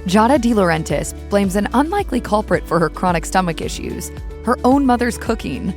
Giada De Laurentiis blames an unlikely culprit for her chronic stomach issues: her own mother's cooking.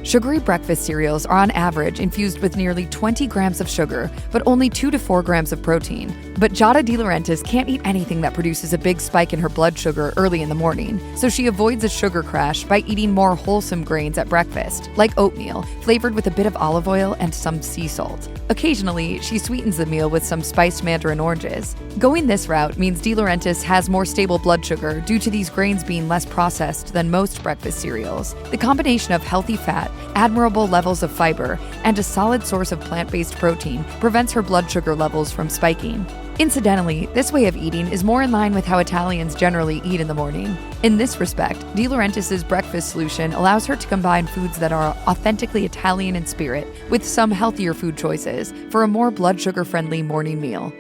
Sugary breakfast cereals are on average infused with nearly 20 grams of sugar, but only 2 to 4 grams of protein. But Giada De Laurentiis can't eat anything that produces a big spike in her blood sugar early in the morning, so she avoids a sugar crash by eating more wholesome grains at breakfast, like oatmeal, flavored with a bit of olive oil and some sea salt. Occasionally, she sweetens the meal with some spiced mandarin oranges. Going this route means De Laurentiis has more stable blood sugar due to these grains being less processed than most breakfast cereals. The combination of healthy fat, admirable levels of fiber, and a solid source of plant-based protein prevents her blood sugar levels from spiking. Incidentally, this way of eating is more in line with how Italians generally eat in the morning. In this respect, De Laurentiis' breakfast solution allows her to combine foods that are authentically Italian in spirit with some healthier food choices for a more blood sugar-friendly morning meal.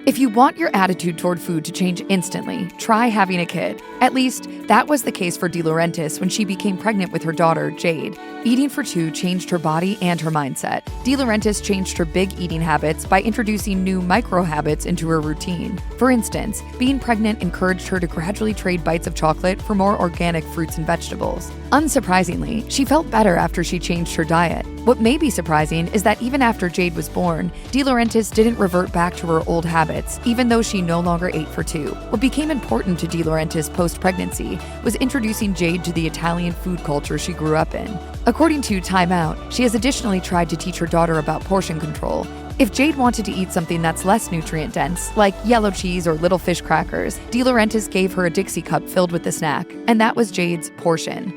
If you want your attitude toward food to change instantly, try having a kid. At least, that was the case for De Laurentiis when she became pregnant with her daughter, Jade. Eating for two changed her body and her mindset. De Laurentiis changed her big eating habits by introducing new micro-habits into her routine. For instance, being pregnant encouraged her to gradually trade bites of chocolate for more organic fruits and vegetables. Unsurprisingly, she felt better after she changed her diet. What may be surprising is that even after Jade was born, De Laurentiis didn't revert back to her old habits, even though she no longer ate for two. What became important to De Laurentiis post-pregnancy was introducing Jade to the Italian food culture she grew up in. According to Time Out, she has additionally tried to teach her daughter about portion control. If Jade wanted to eat something that's less nutrient-dense, like yellow cheese or little fish crackers, De Laurentiis gave her a Dixie cup filled with the snack, and that was Jade's portion.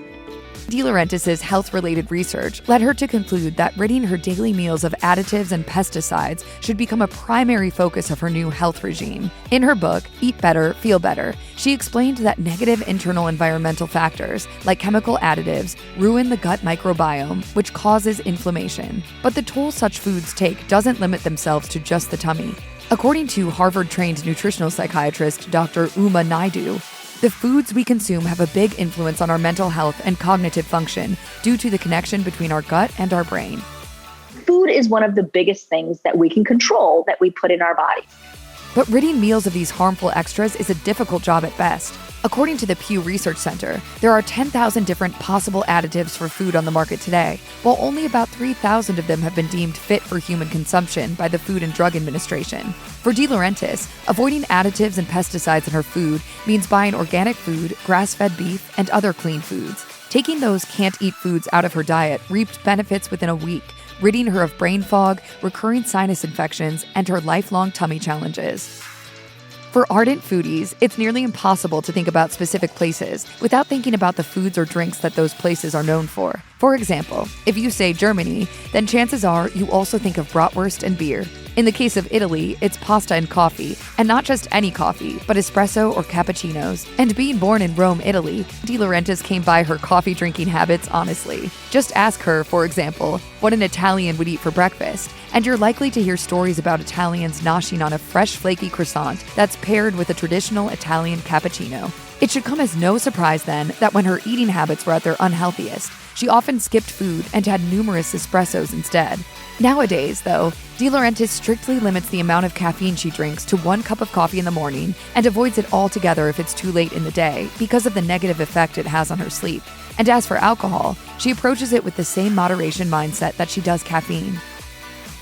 De Laurentiis' health-related research led her to conclude that ridding her daily meals of additives and pesticides should become a primary focus of her new health regime. In her book, Eat Better, Feel Better, she explained that negative internal environmental factors, like chemical additives, ruin the gut microbiome, which causes inflammation. But the toll such foods take doesn't limit themselves to just the tummy. According to Harvard-trained nutritional psychiatrist Dr. Uma Naidu, the foods we consume have a big influence on our mental health and cognitive function due to the connection between our gut and our brain. Food is one of the biggest things that we can control that we put in our bodies. But ridding meals of these harmful extras is a difficult job at best. According to the Pew Research Center, there are 10,000 different possible additives for food on the market today, while only about 3,000 of them have been deemed fit for human consumption by the Food and Drug Administration. For De Laurentiis, avoiding additives and pesticides in her food means buying organic food, grass-fed beef, and other clean foods. Taking those can't-eat foods out of her diet reaped benefits within a week, ridding her of brain fog, recurring sinus infections, and her lifelong tummy challenges. For ardent foodies, it's nearly impossible to think about specific places without thinking about the foods or drinks that those places are known for. For example, if you say Germany, then chances are you also think of bratwurst and beer. In the case of Italy, it's pasta and coffee, and not just any coffee, but espresso or cappuccinos. And being born in Rome, Italy, De Laurentiis came by her coffee drinking habits honestly. Just ask her, for example, what an Italian would eat for breakfast, and you're likely to hear stories about Italians noshing on a fresh, flaky croissant that's paired with a traditional Italian cappuccino. It should come as no surprise then that when her eating habits were at their unhealthiest, she often skipped food and had numerous espressos instead. Nowadays, though, De Laurentiis strictly limits the amount of caffeine she drinks to 1 cup of coffee in the morning and avoids it altogether if it's too late in the day because of the negative effect it has on her sleep. And as for alcohol, she approaches it with the same moderation mindset that she does caffeine.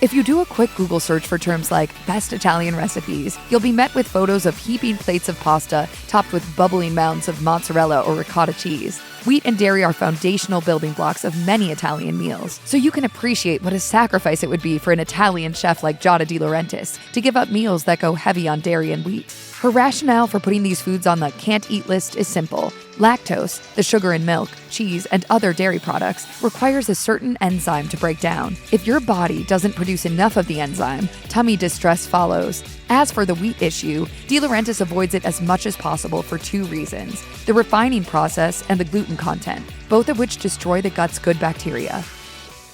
If you do a quick Google search for terms like best Italian recipes, you'll be met with photos of heaping plates of pasta topped with bubbling mounds of mozzarella or ricotta cheese. Wheat and dairy are foundational building blocks of many Italian meals, so you can appreciate what a sacrifice it would be for an Italian chef like Giada De Laurentiis to give up meals that go heavy on dairy and wheat. Her rationale for putting these foods on the can't-eat list is simple. Lactose, the sugar in milk, cheese, and other dairy products, requires a certain enzyme to break down. If your body doesn't produce enough of the enzyme, tummy distress follows. As for the wheat issue, De Laurentiis avoids it as much as possible for 2 reasons: the refining process and the gluten content, both of which destroy the gut's good bacteria.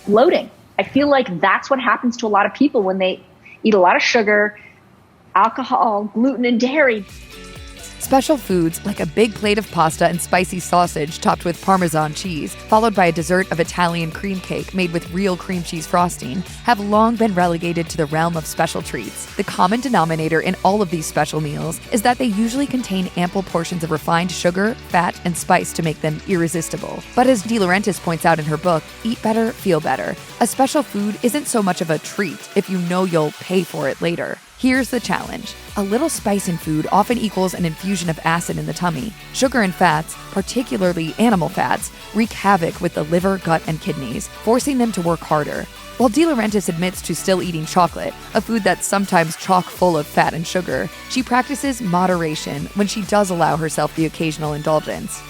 Bloating. I feel like that's what happens to a lot of people when they eat a lot of sugar, alcohol, gluten, and dairy. Special foods like a big plate of pasta and spicy sausage topped with Parmesan cheese, followed by a dessert of Italian cream cake made with real cream cheese frosting, have long been relegated to the realm of special treats. The common denominator in all of these special meals is that they usually contain ample portions of refined sugar, fat, and spice to make them irresistible. But as De Laurentiis points out in her book, Eat Better, Feel Better, a special food isn't so much of a treat if you know you'll pay for it later. Here's the challenge. A little spice in food often equals an infusion of acid in the tummy. Sugar and fats, particularly animal fats, wreak havoc with the liver, gut, and kidneys, forcing them to work harder. While De Laurentiis admits to still eating chocolate, a food that's sometimes chock full of fat and sugar, she practices moderation when she does allow herself the occasional indulgence.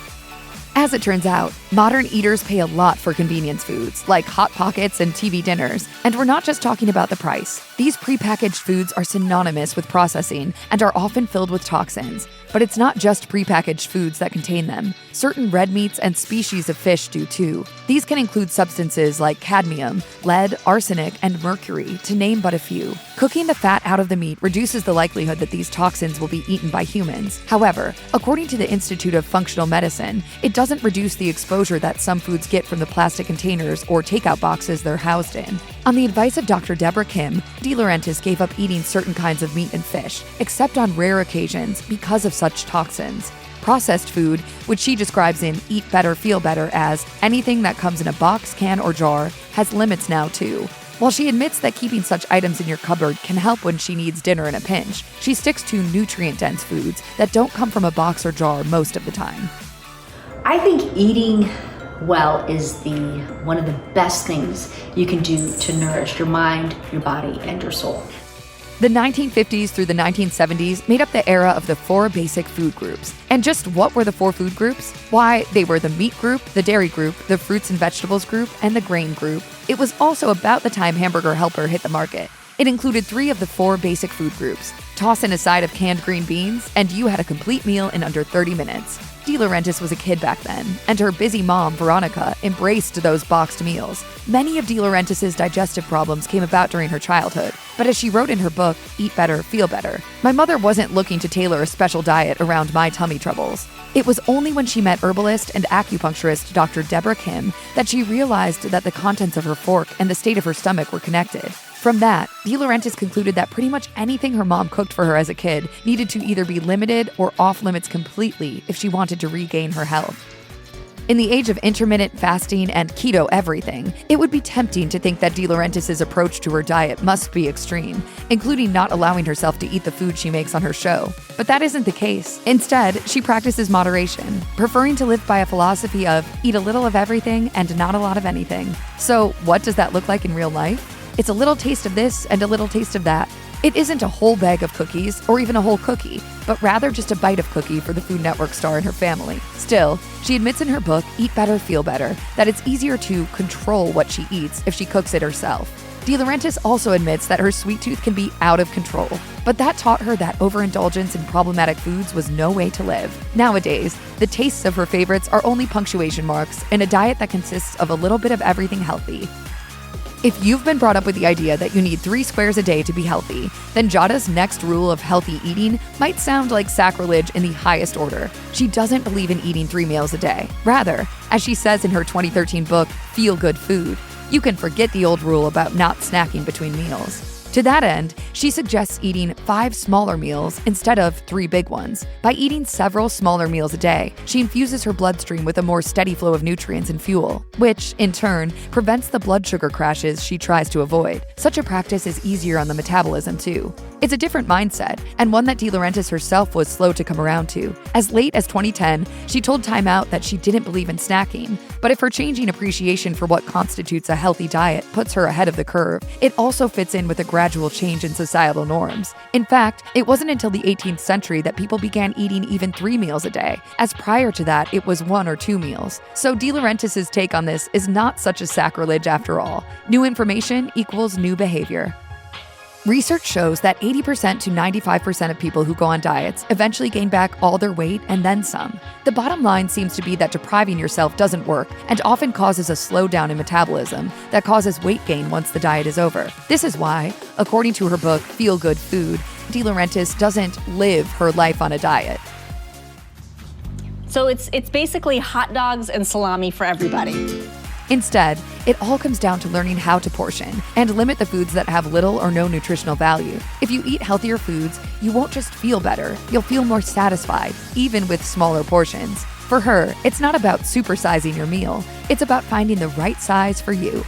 As it turns out, modern eaters pay a lot for convenience foods, like Hot Pockets and TV dinners. And we're not just talking about the price. These prepackaged foods are synonymous with processing and are often filled with toxins. But it's not just prepackaged foods that contain them. Certain red meats and species of fish do too. These can include substances like cadmium, lead, arsenic, and mercury, to name but a few. Cooking the fat out of the meat reduces the likelihood that these toxins will be eaten by humans. However, according to the Institute of Functional Medicine, it doesn't reduce the exposure that some foods get from the plastic containers or takeout boxes they're housed in. On the advice of Dr. Deborah Kim, De Laurentiis gave up eating certain kinds of meat and fish, except on rare occasions because of such toxins. Processed food, which she describes in Eat Better, Feel Better as anything that comes in a box, can, or jar, has limits now too. While she admits that keeping such items in your cupboard can help when she needs dinner in a pinch, she sticks to nutrient-dense foods that don't come from a box or jar most of the time. I think eating well is one of the best things you can do to nourish your mind, your body, and your soul. The 1950s through the 1970s made up the era of the 4 basic food groups. And just what were the 4 food groups? Why, they were the meat group, the dairy group, the fruits and vegetables group, and the grain group. It was also about the time Hamburger Helper hit the market. It included 3 of the 4 basic food groups. Toss in a side of canned green beans, and you had a complete meal in under 30 minutes. De Laurentiis was a kid back then, and her busy mom, Veronica, embraced those boxed meals. Many of De Laurentiis' digestive problems came about during her childhood, but as she wrote in her book, Eat Better, Feel Better, my mother wasn't looking to tailor a special diet around my tummy troubles. It was only when she met herbalist and acupuncturist Dr. Deborah Kim that she realized that the contents of her fork and the state of her stomach were connected. From that, De Laurentiis concluded that pretty much anything her mom cooked for her as a kid needed to either be limited or off limits completely if she wanted to regain her health. In the age of intermittent fasting and keto everything, it would be tempting to think that De Laurentiis' approach to her diet must be extreme, including not allowing herself to eat the food she makes on her show. But that isn't the case. Instead, she practices moderation, preferring to live by a philosophy of eat a little of everything and not a lot of anything. So, what does that look like in real life? It's a little taste of this and a little taste of that. It isn't a whole bag of cookies or even a whole cookie, but rather just a bite of cookie for the Food Network star and her family. Still, she admits in her book, Eat Better, Feel Better, that it's easier to control what she eats if she cooks it herself. De Laurentiis also admits that her sweet tooth can be out of control, but that taught her that overindulgence in problematic foods was no way to live. Nowadays, the tastes of her favorites are only punctuation marks in a diet that consists of a little bit of everything healthy. If you've been brought up with the idea that you need 3 squares a day to be healthy, then Giada's next rule of healthy eating might sound like sacrilege in the highest order. She doesn't believe in eating 3 meals a day. Rather, as she says in her 2013 book, Feel Good Food, you can forget the old rule about not snacking between meals. To that end, she suggests eating 5 smaller meals instead of 3 big ones. By eating several smaller meals a day, she infuses her bloodstream with a more steady flow of nutrients and fuel, which, in turn, prevents the blood sugar crashes she tries to avoid. Such a practice is easier on the metabolism, too. It's a different mindset, and one that De Laurentiis herself was slow to come around to. As late as 2010, she told Time Out that she didn't believe in snacking, but if her changing appreciation for what constitutes a healthy diet puts her ahead of the curve, it also fits in with a gradual change in societal norms. In fact, it wasn't until the 18th century that people began eating even 3 meals a day, as prior to that it was 1 or 2 meals. So De Laurentiis' take on this is not such a sacrilege after all. New information equals new behavior. Research shows that 80% to 95% of people who go on diets eventually gain back all their weight and then some. The bottom line seems to be that depriving yourself doesn't work and often causes a slowdown in metabolism that causes weight gain once the diet is over. This is why, according to her book, Feel Good Food, De Laurentiis doesn't live her life on a diet. So it's basically hot dogs and salami for everybody. Instead, it all comes down to learning how to portion and limit the foods that have little or no nutritional value. If you eat healthier foods, you won't just feel better, you'll feel more satisfied, even with smaller portions. For her, it's not about supersizing your meal, it's about finding the right size for you.